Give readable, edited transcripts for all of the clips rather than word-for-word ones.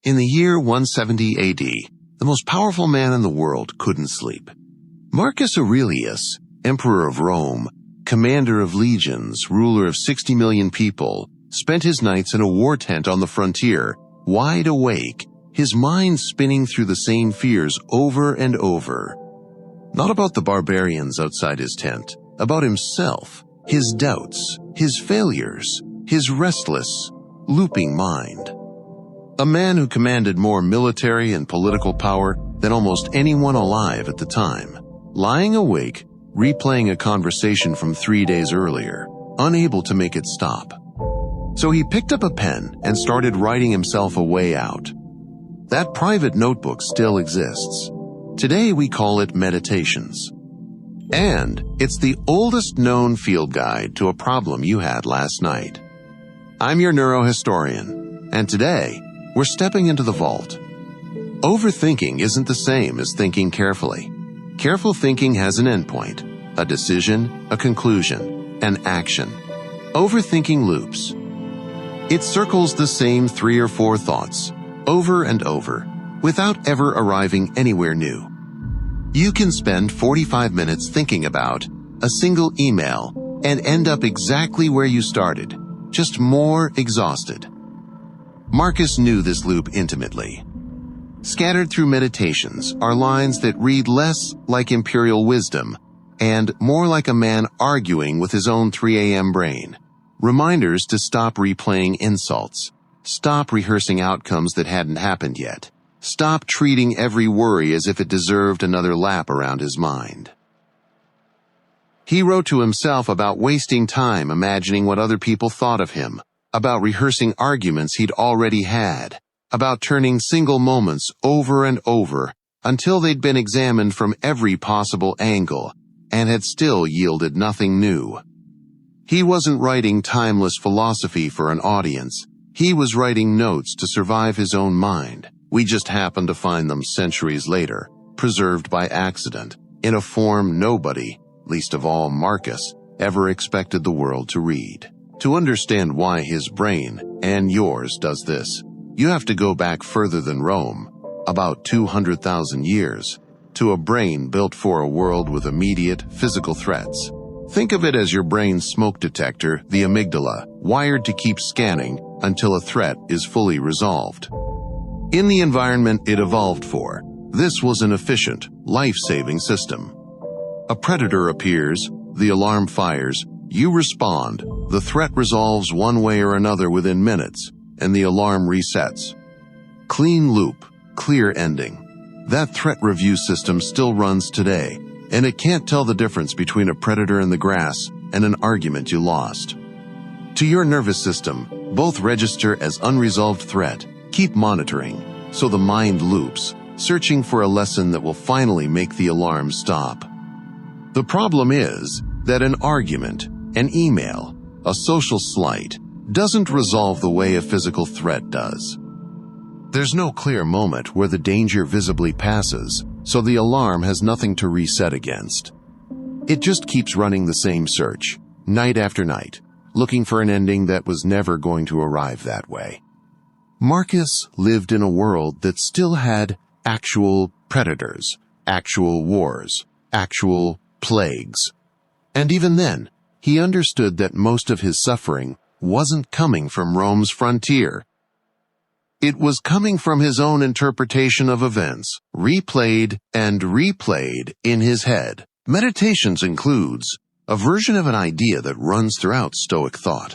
In the year 170 AD, the most powerful man in the world couldn't sleep. Marcus Aurelius, emperor of Rome, commander of legions, ruler of 60 million people, spent his nights in a war tent on the frontier, wide awake, his mind spinning through the same fears over and over. Not about the barbarians outside his tent, about himself, his doubts, his failures, his restless, looping mind. A man who commanded more military and political power than almost anyone alive at the time, lying awake, replaying a conversation from 3 days earlier, unable to make it stop. So he picked up a pen and started writing himself a way out. That private notebook still exists. Today we call it Meditations. And it's the oldest known field guide to a problem you had last night. I'm your neurohistorian, and today we're stepping into the vault. Overthinking isn't the same as thinking carefully. Careful thinking has an endpoint, a decision, a conclusion, an action. Overthinking loops. It circles the same 3 or 4 thoughts, over and over, without ever arriving anywhere new. You can spend 45 minutes thinking about a single email and end up exactly where you started, just more exhausted. Marcus knew this loop intimately. Scattered through Meditations are lines that read less like imperial wisdom and more like a man arguing with his own 3 a.m. brain. Reminders to stop replaying insults. Stop rehearsing outcomes that hadn't happened yet. Stop treating every worry as if it deserved another lap around his mind. He wrote to himself about wasting time imagining what other people thought of him, about rehearsing arguments he'd already had, about turning single moments over and over until they'd been examined from every possible angle and had still yielded nothing new. He wasn't writing timeless philosophy for an audience. He was writing notes to survive his own mind. We just happened to find them centuries later, preserved by accident, in a form nobody, least of all Marcus, ever expected the world to read. To understand why his brain, and yours, does this, you have to go back further than Rome, about 200,000 years, to a brain built for a world with immediate physical threats. Think of it as your brain's smoke detector, the amygdala, wired to keep scanning until a threat is fully resolved. In the environment it evolved for, this was an efficient, life-saving system. A predator appears, the alarm fires, you respond, the threat resolves one way or another within minutes, and the alarm resets. Clean loop, clear ending. That threat review system still runs today, and it can't tell the difference between a predator in the grass and an argument you lost. To your nervous system, both register as unresolved threat. Keep monitoring, so the mind loops, searching for a lesson that will finally make the alarm stop. The problem is that an argument, an email, a social slight, doesn't resolve the way a physical threat does. There's no clear moment where the danger visibly passes, so the alarm has nothing to reset against. It just keeps running the same search, night after night, looking for an ending that was never going to arrive that way. Marcus lived in a world that still had actual predators, actual wars, actual plagues. And even then, he understood that most of his suffering wasn't coming from Rome's frontier. It was coming from his own interpretation of events, replayed and replayed in his head. Meditations includes a version of an idea that runs throughout Stoic thought,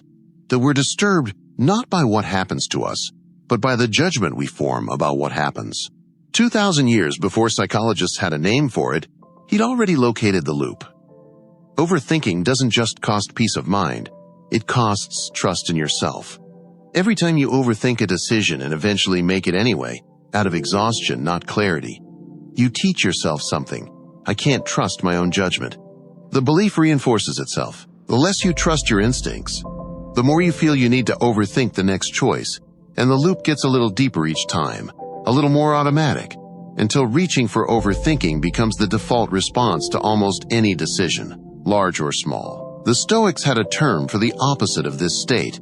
that we're disturbed not by what happens to us, but by the judgment we form about what happens. 2,000 years before psychologists had a name for it, he'd already located the loop. Overthinking doesn't just cost peace of mind, it costs trust in yourself. Every time you overthink a decision and eventually make it anyway, out of exhaustion, not clarity, you teach yourself something. I can't trust my own judgment. The belief reinforces itself. The less you trust your instincts, the more you feel you need to overthink the next choice, and the loop gets a little deeper each time, a little more automatic, until reaching for overthinking becomes the default response to almost any decision, large or small. The Stoics had a term for the opposite of this state,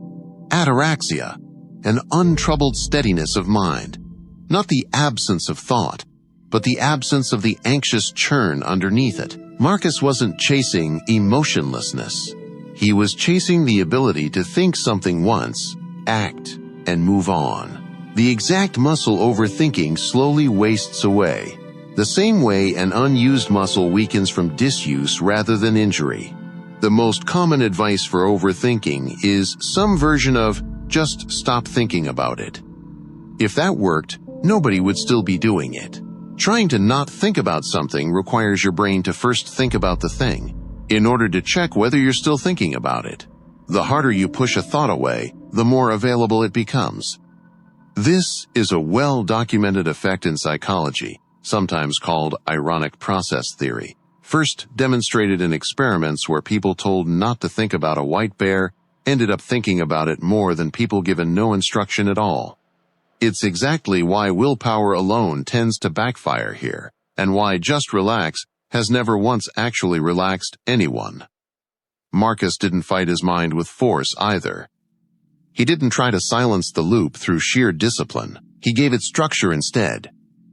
ataraxia, an untroubled steadiness of mind. Not the absence of thought, but the absence of the anxious churn underneath it. Marcus wasn't chasing emotionlessness. He was chasing the ability to think something once, act, and move on. The exact muscle overthinking slowly wastes away, the same way an unused muscle weakens from disuse rather than injury. The most common advice for overthinking is some version of, just stop thinking about it. If that worked, nobody would still be doing it. Trying to not think about something requires your brain to first think about the thing, in order to check whether you're still thinking about it. The harder you push a thought away, the more available it becomes. This is a well-documented effect in psychology, sometimes called ironic process theory, first demonstrated in experiments where people told not to think about a white bear ended up thinking about it more than people given no instruction at all. It's exactly why willpower alone tends to backfire here, and why just relax has never once actually relaxed anyone. Marcus didn't fight his mind with force either. He didn't try to silence the loop through sheer discipline. He gave it structure instead.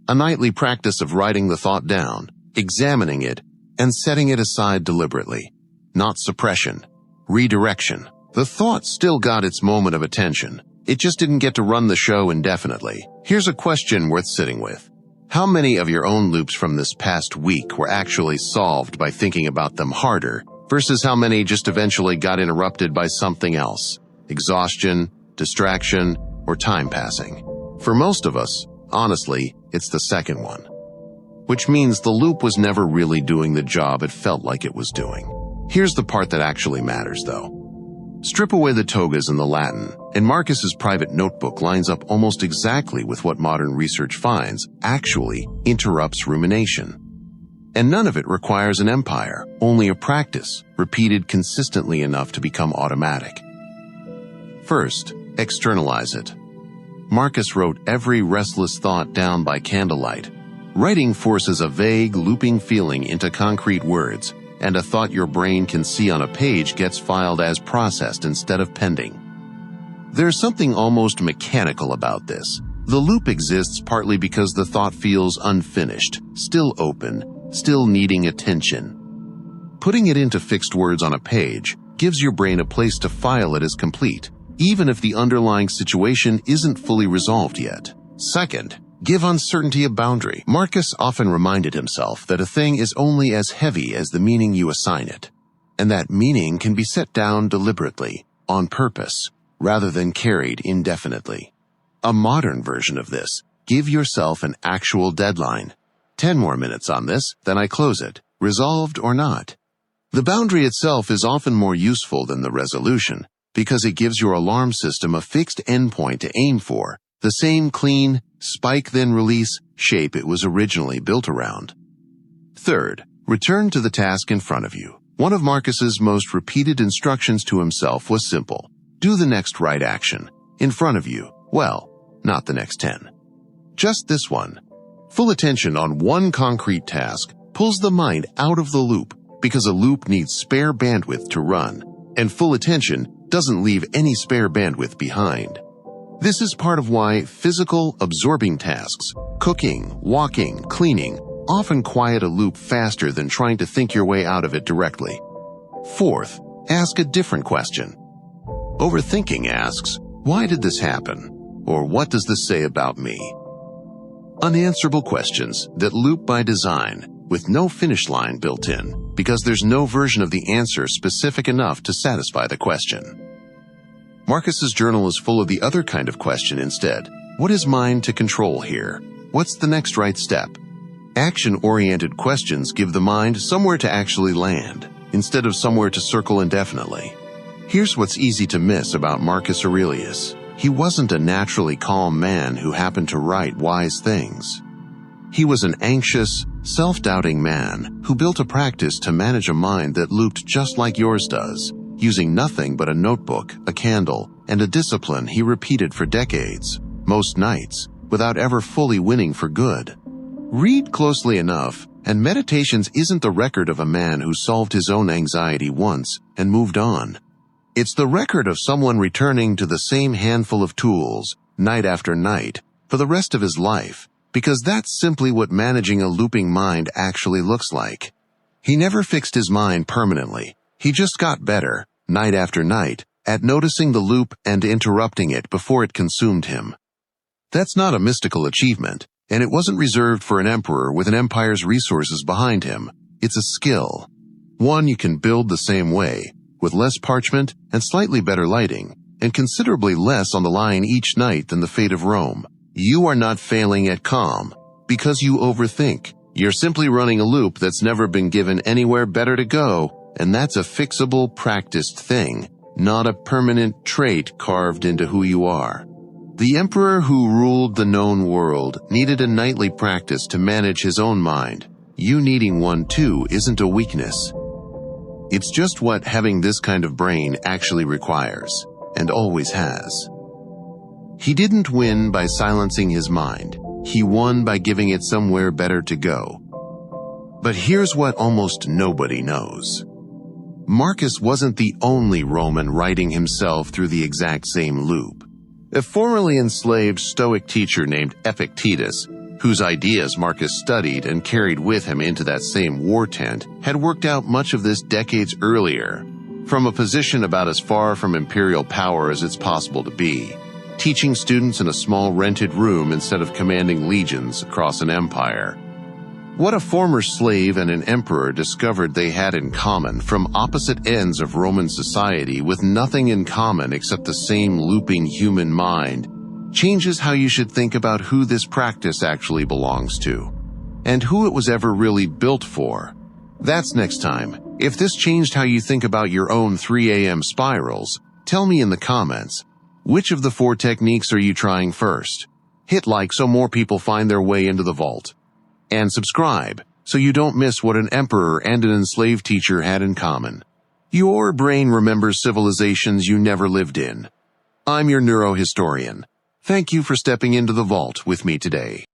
A nightly practice of writing the thought down, examining it, and setting it aside deliberately. Not suppression. Redirection. The thought still got its moment of attention. It just didn't get to run the show indefinitely. Here's a question worth sitting with. How many of your own loops from this past week were actually solved by thinking about them harder, versus how many just eventually got interrupted by something else? Exhaustion, distraction, or time passing? For most of us, honestly, it's the second one. Which means the loop was never really doing the job it felt like it was doing. Here's the part that actually matters, though. Strip away the togas and the Latin, and Marcus's private notebook lines up almost exactly with what modern research finds actually interrupts rumination. And none of it requires an empire, only a practice, repeated consistently enough to become automatic. First, externalize it. Marcus wrote every restless thought down by candlelight. Writing forces a vague, looping feeling into concrete words, and a thought your brain can see on a page gets filed as processed instead of pending. There's something almost mechanical about this. The loop exists partly because the thought feels unfinished, still open, still needing attention. Putting it into fixed words on a page gives your brain a place to file it as complete, even if the underlying situation isn't fully resolved yet. Second, give uncertainty a boundary. Marcus often reminded himself that a thing is only as heavy as the meaning you assign it, and that meaning can be set down deliberately, on purpose, rather than carried indefinitely. A modern version of this, give yourself an actual deadline. 10 more minutes on this, then I close it, resolved or not. The boundary itself is often more useful than the resolution, because it gives your alarm system a fixed endpoint to aim for, the same clean, spike then release shape it was originally built around. Third, return to the task in front of you. One of Marcus's most repeated instructions to himself was simple. Do the next right action. In front of you. Well, not the next 10. Just this one. Full attention on one concrete task pulls the mind out of the loop, because a loop needs spare bandwidth to run, and full attention doesn't leave any spare bandwidth behind. This is part of why physical, absorbing tasks, cooking, walking, cleaning, often quiet a loop faster than trying to think your way out of it directly. Fourth, ask a different question. Overthinking asks, why did this happen? Or what does this say about me? Unanswerable questions that loop by design, with no finish line built in, because there's no version of the answer specific enough to satisfy the question. Marcus's journal is full of the other kind of question instead. What is mine to control here? What's the next right step? Action-oriented questions give the mind somewhere to actually land, instead of somewhere to circle indefinitely. Here's what's easy to miss about Marcus Aurelius. He wasn't a naturally calm man who happened to write wise things. He was an anxious, self-doubting man who built a practice to manage a mind that looped just like yours does, using nothing but a notebook, a candle, and a discipline he repeated for decades, most nights, without ever fully winning for good. Read closely enough, and Meditations isn't the record of a man who solved his own anxiety once and moved on. It's the record of someone returning to the same handful of tools, night after night, for the rest of his life, because that's simply what managing a looping mind actually looks like. He never fixed his mind permanently. He just got better, night after night, at noticing the loop and interrupting it before it consumed him. That's not a mystical achievement, and it wasn't reserved for an emperor with an empire's resources behind him. It's a skill. One you can build the same way, with less parchment and slightly better lighting, and considerably less on the line each night than the fate of Rome. You are not failing at calm because you overthink. You're simply running a loop that's never been given anywhere better to go, and that's a fixable, practiced thing, not a permanent trait carved into who you are. The emperor who ruled the known world needed a nightly practice to manage his own mind. You needing one too isn't a weakness. It's just what having this kind of brain actually requires, and always has. He didn't win by silencing his mind. He won by giving it somewhere better to go. But here's what almost nobody knows. Marcus wasn't the only Roman riding himself through the exact same loop. A formerly enslaved Stoic teacher named Epictetus, whose ideas Marcus studied and carried with him into that same war tent, had worked out much of this decades earlier, from a position about as far from imperial power as it's possible to be, teaching students in a small rented room instead of commanding legions across an empire. What a former slave and an emperor discovered they had in common from opposite ends of Roman society with nothing in common except the same looping human mind changes how you should think about who this practice actually belongs to, and who it was ever really built for. That's next time. If this changed how you think about your own 3 a.m. spirals, tell me in the comments. Which of the 4 techniques are you trying first? Hit like so more people find their way into the vault. And subscribe so you don't miss what an emperor and an enslaved teacher had in common. Your brain remembers civilizations you never lived in. I'm your neurohistorian. Thank you for stepping into the vault with me today.